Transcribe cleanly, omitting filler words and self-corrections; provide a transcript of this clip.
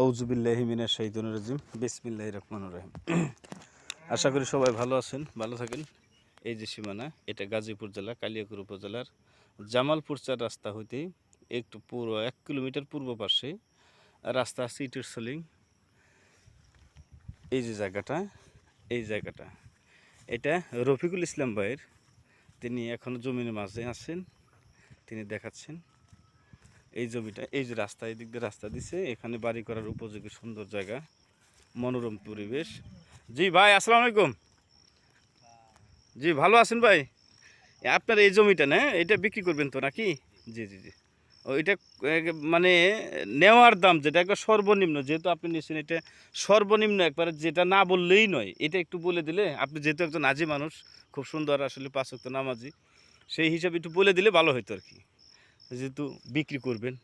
আউযুবিল্লাহি মিনাশ শাইতানির রাজিম বিসমিল্লাহির রহমানির রহিম। আশা করি সবাই ভালো আছেন, ভালো থাকেন। এই যে সীমানা, এটা গাজীপুর জেলা কালিয়াকৈর উপজেলার জামালপুর চার রাস্তা হইতে একটু পুরো 1 কিলোমিটার পূর্ব পাশে রাস্তা আছে ইটের সলিং। এই যে জায়গাটা, এই জায়গাটা এটা রফিকুল ইসলাম ভাইয়ের। তিনি এখনও জমিনের মাঝে আছেন, তিনি দেখাচ্ছেন এই জমিটা। এই যে রাস্তা, এই দিক দিয়ে রাস্তা দিছে, এখানে বাড়ি করার উপযোগী সুন্দর জায়গা, মনোরম পরিবেশ। জি ভাই, আসসালামু আলাইকুম। জি, ভালো আছেন ভাই? আপনার এই জমিটা না, এটা বিক্রি করবেন তো নাকি? জি জি জি। ও এটা মানে নেওয়ার দাম যেটা একবার সর্বনিম্ন, যেহেতু আপনি নিচ্ছেন এটা সর্বনিম্ন একবারে, যেটা না বললেই নয়, এটা একটু বলে দিলে, আপনি যেহেতু একজন নাজি মানুষ, খুব সুন্দর আসলে 5 ওয়াক্ত নামাজি, সেই হিসাবে একটু বলে দিলে ভালো হতো আর কি, যেহেতু বিক্রি করবেন।